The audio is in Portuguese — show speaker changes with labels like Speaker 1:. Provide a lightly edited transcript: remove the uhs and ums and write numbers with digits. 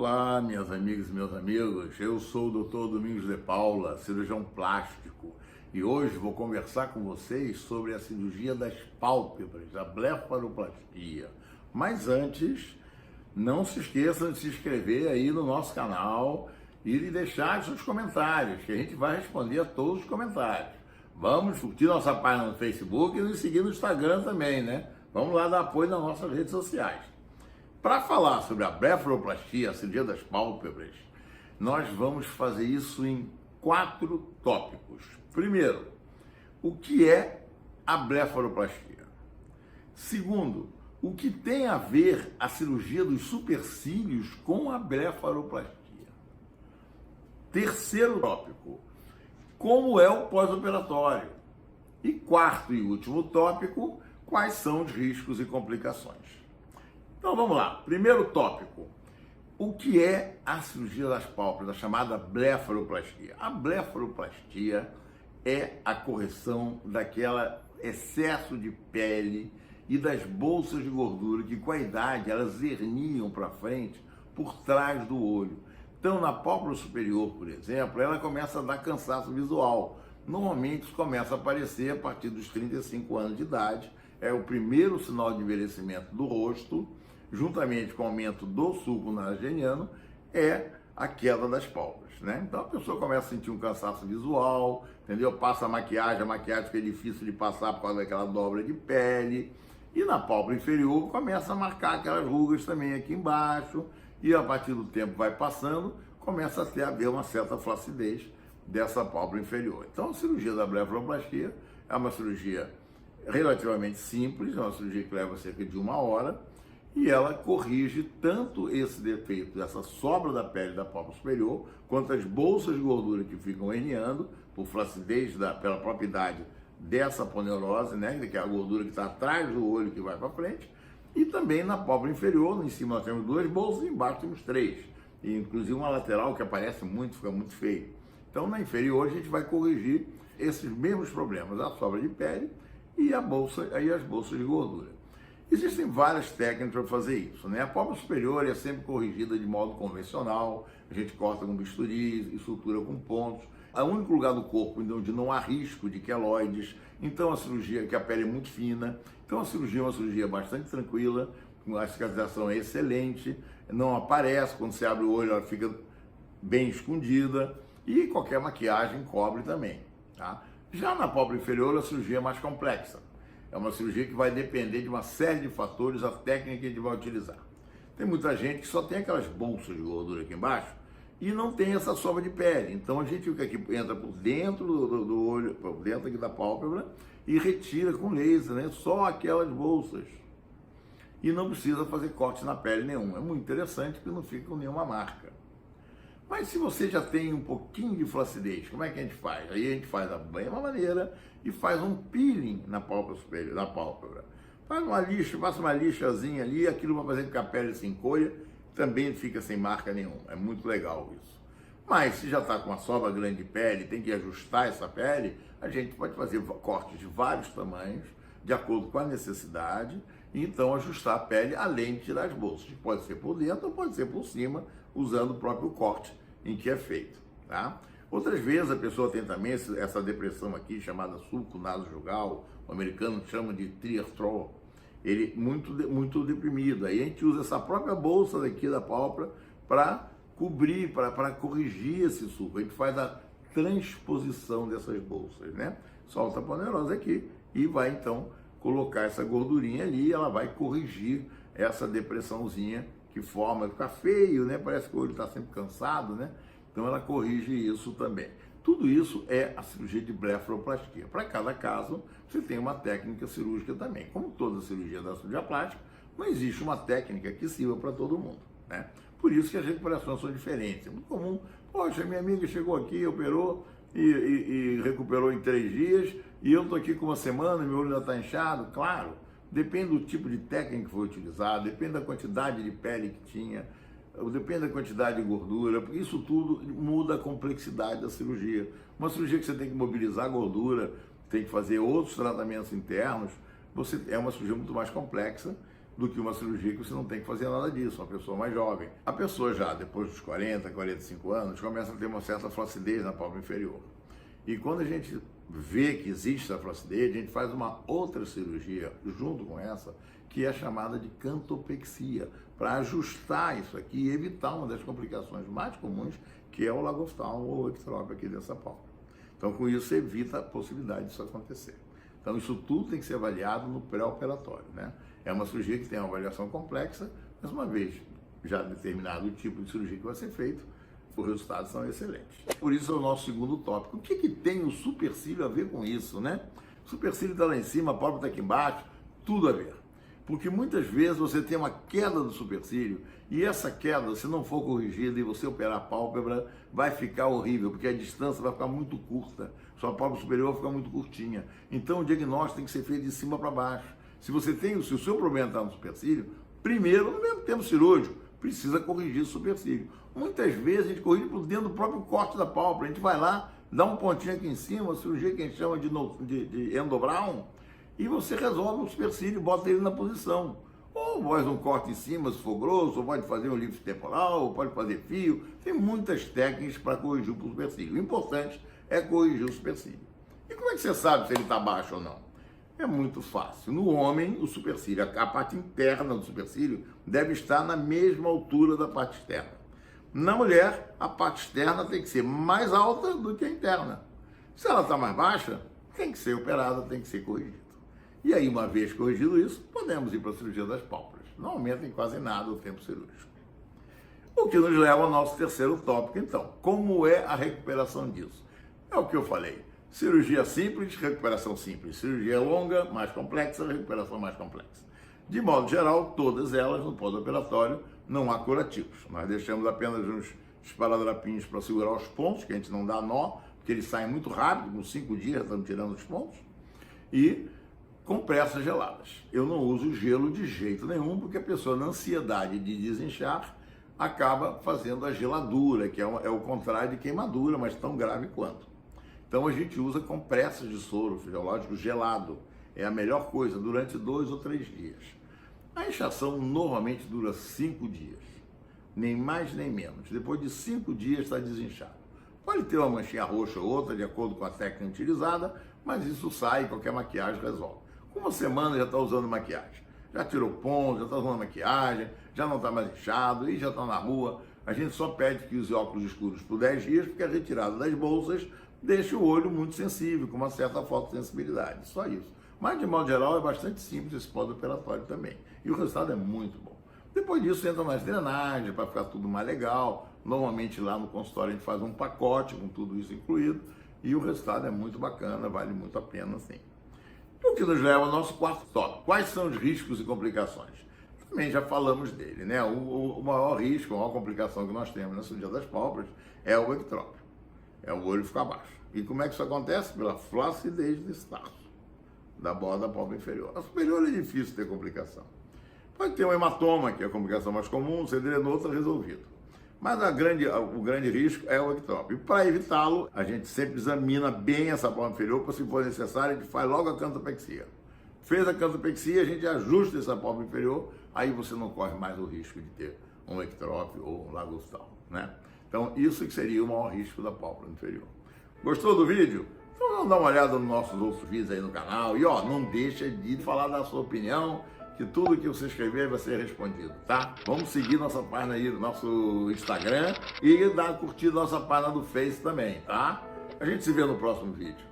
Speaker 1: Olá, minhas amigas e meus amigos, eu sou o Dr. Domingos de Paula, cirurgião plástico, e hoje vou conversar com vocês sobre a cirurgia das pálpebras, a blefaroplastia. Mas antes, não se esqueçam de se inscrever aí no nosso canal e de deixar seus comentários, que a gente vai responder a todos os comentários. Vamos curtir nossa página no Facebook e nos seguir no Instagram também, né? Vamos lá dar apoio nas nossas redes sociais. Para falar sobre a blefaroplastia, a cirurgia das pálpebras, nós vamos fazer isso em 4 tópicos. Primeiro, o que é a blefaroplastia? Segundo, o que tem a ver a cirurgia dos supercílios com a blefaroplastia? Terceiro tópico, como é o pós-operatório? E quarto e último tópico, quais são os riscos e complicações? Então vamos lá, primeiro tópico, o que é a cirurgia das pálpebras, a chamada blefaroplastia? A blefaroplastia é a correção daquela excesso de pele e das bolsas de gordura que com a idade elas herniam para frente por trás do olho. Então na pálpebra superior, por exemplo, ela começa a dar cansaço visual. Normalmente isso começa a aparecer a partir dos 35 anos de idade, é o primeiro sinal de envelhecimento do rosto, juntamente com o aumento do sulco nasogeniano, é a queda das pálpebras, né? Então a pessoa começa a sentir um cansaço visual, entendeu? Passa a maquiagem fica difícil de passar por causa daquela dobra de pele, e na pálpebra inferior começa a marcar aquelas rugas também aqui embaixo, e a partir do tempo vai passando, começa a haver uma certa flacidez dessa pálpebra inferior. Então a cirurgia da blefaroplastia é uma cirurgia relativamente simples, é uma cirurgia que leva cerca de 1 hora, e ela corrige tanto esse defeito, essa sobra da pele da pálpebra superior, quanto as bolsas de gordura que ficam herniando por flacidez pela própria idade dessa aponeurose, né, que é a gordura que está atrás do olho que vai para frente, e também na pálpebra inferior, em cima nós temos 2 bolsas, embaixo temos 3, e inclusive uma lateral que aparece muito, fica muito feio. Então na inferior a gente vai corrigir esses mesmos problemas, a sobra de pele e as bolsas de gordura. Existem várias técnicas para fazer isso, né? A pálpebra superior é sempre corrigida de modo convencional, a gente corta com bisturi e sutura com pontos. É o único lugar do corpo onde não há risco de queloides, então a cirurgia, que a pele é muito fina, então a cirurgia é uma cirurgia bastante tranquila, a cicatrização é excelente, não aparece, quando você abre o olho ela fica bem escondida e qualquer maquiagem cobre também, tá? Já na pálpebra inferior a cirurgia é mais complexa. É uma cirurgia que vai depender de uma série de fatores, a técnica que a gente vai utilizar. Tem muita gente que só tem aquelas bolsas de gordura aqui embaixo e não tem essa sobra de pele. Então a gente fica aqui, entra por dentro do olho, por dentro aqui da pálpebra e retira com laser, né? Só aquelas bolsas. E não precisa fazer corte na pele nenhum. É muito interessante porque não fica com nenhuma marca. Mas se você já tem um pouquinho de flacidez, como é que a gente faz? Aí a gente faz da mesma maneira e faz um peeling na pálpebra superior, na pálpebra. Faz uma lixa, passa uma lixazinha ali, aquilo vai fazer com que a pele se encolha, também fica sem marca nenhuma. É muito legal isso. Mas se já está com uma sobra grande de pele, tem que ajustar essa pele, a gente pode fazer cortes de vários tamanhos, de acordo com a necessidade, e então ajustar a pele além de tirar as bolsas. Pode ser por dentro ou pode ser por cima, usando o próprio corte em que é feito, tá? Outras vezes a pessoa tem também essa depressão aqui, chamada sulco nasojugal, o americano chama de triartrol, ele muito deprimido. Aí a gente usa essa própria bolsa daqui da pálpebra para cobrir, para corrigir esse sulco. A gente faz a transposição dessas bolsas, né? Solta a aponeurose aqui e vai então colocar essa gordurinha ali e ela vai corrigir essa depressãozinha que forma, fica feio, né? Parece que o olho está sempre cansado, né? Então ela corrige isso também. Tudo isso é a cirurgia de blefaroplastia. Para cada caso, você tem uma técnica cirúrgica também. Como toda cirurgia da cirurgia plástica, não existe uma técnica que sirva para todo mundo, né? Por isso que as recuperações são diferentes. É muito comum, poxa, minha amiga chegou aqui, operou e recuperou em 3 dias, e eu estou aqui com 1 semana, meu olho já está inchado. Claro, depende do tipo de técnica que foi utilizada, depende da quantidade de pele que tinha, depende da quantidade de gordura, porque isso tudo muda a complexidade da cirurgia. Uma cirurgia que você tem que mobilizar a gordura, tem que fazer outros tratamentos internos, é uma cirurgia muito mais complexa, do que uma cirurgia que você não tem que fazer nada disso, uma pessoa mais jovem. A pessoa já, depois dos 40, 45 anos, começa a ter uma certa flacidez na pálpebra inferior. E quando a gente vê que existe essa flacidez, a gente faz uma outra cirurgia junto com essa, que é chamada de cantopexia, para ajustar isso aqui e evitar uma das complicações mais comuns, que é o lagoftalmo ou o ectrópio aqui dessa pálpebra. Então, com isso, você evita a possibilidade disso acontecer. Então, isso tudo tem que ser avaliado no pré-operatório, né? É uma cirurgia que tem uma avaliação complexa, mas uma vez já determinado o tipo de cirurgia que vai ser feito, os resultados são excelentes. Por isso é o nosso segundo tópico. O que tem o supercílio a ver com isso, né? O supercílio está lá em cima, a pálpebra está aqui embaixo, tudo a ver. Porque muitas vezes você tem uma queda do supercílio e essa queda, se não for corrigida e você operar a pálpebra, vai ficar horrível, porque a distância vai ficar muito curta. Sua pálpebra superior vai ficar muito curtinha. Então o diagnóstico tem que ser feito de cima para baixo. Se o seu problema está no supercílio, primeiro, no mesmo tempo cirúrgico, precisa corrigir o supercílio. Muitas vezes a gente corrige por dentro do próprio corte da pálpebra. A gente vai lá, dá um pontinho aqui em cima, a cirurgia que a gente chama de endobrown, e você resolve o supercílio, bota ele na posição. Ou faz um corte em cima, se for grosso, ou pode fazer um lift temporal, ou pode fazer fio. Tem muitas técnicas para corrigir o supercílio. O importante é corrigir o supercílio. E como é que você sabe se ele está baixo ou não? É muito fácil. No homem, o supercílio, a parte interna do supercílio, deve estar na mesma altura da parte externa. Na mulher, a parte externa tem que ser mais alta do que a interna. Se ela está mais baixa, tem que ser operada, tem que ser corrigida. E aí, uma vez corrigido isso, podemos ir para a cirurgia das pálpebras. Não aumenta em quase nada o tempo cirúrgico. O que nos leva ao nosso terceiro tópico, então. Como é a recuperação disso? É o que eu falei. Cirurgia simples, recuperação simples. Cirurgia longa, mais complexa, recuperação mais complexa. De modo geral, todas elas, no pós-operatório, não há curativos. Nós deixamos apenas uns esparadrapinhos para segurar os pontos, que a gente não dá nó, porque eles saem muito rápido, com 5 dias estamos tirando os pontos. E compressas geladas. Eu não uso gelo de jeito nenhum, porque a pessoa, na ansiedade de desinchar, acaba fazendo a geladura, que é o contrário de queimadura, mas tão grave quanto. Então a gente usa compressas de soro fisiológico gelado. É a melhor coisa, durante 2 ou 3 dias. A inchação normalmente dura 5 dias. Nem mais nem menos. Depois de 5 dias está desinchado. Pode ter uma manchinha roxa ou outra, de acordo com a técnica utilizada, mas isso sai, qualquer maquiagem resolve. Com uma semana já está usando maquiagem. Já tirou ponto, já está usando maquiagem, já não está mais inchado e já está na rua. A gente só pede que use óculos escuros por 10 dias, porque a retirada das bolsas deixa o olho muito sensível, com uma certa fotossensibilidade. Só isso. Mas, de modo geral, é bastante simples esse pós-operatório também. E o resultado é muito bom. Depois disso, entra nas drenagens, para ficar tudo mais legal. Normalmente, lá no consultório, a gente faz um pacote com tudo isso incluído. E o resultado é muito bacana, vale muito a pena, sim. O que nos leva ao nosso quarto tópico. Quais são os riscos e complicações? Também já falamos dele, né? O maior risco, a maior complicação que nós temos na cirurgia das pálpebras é o ectrópio. É o olho ficar baixo. E como é que isso acontece? Pela flacidez desse tarso da borda da pálpebra inferior. A superior é difícil ter complicação. Pode ter um hematoma, que é a complicação mais comum, você drenou, está resolvido. Mas o grande risco é o ectrópio. E para evitá-lo, a gente sempre examina bem essa pálpebra inferior, para se for necessário, a gente faz logo a cantopexia. Fez a cantopexia, a gente ajusta essa pálpebra inferior, aí você não corre mais o risco de ter um ectrópio ou um lagostal, né? Então, isso que seria o maior risco da pálpebra inferior. Gostou do vídeo? Então, vamos dar uma olhada nos nossos outros vídeos aí no canal. E, ó, não deixa de falar da sua opinião, que tudo que você escrever vai ser respondido, tá? Vamos seguir nossa página aí, nosso Instagram, e dar curtida nossa página do Face também, tá? A gente se vê no próximo vídeo.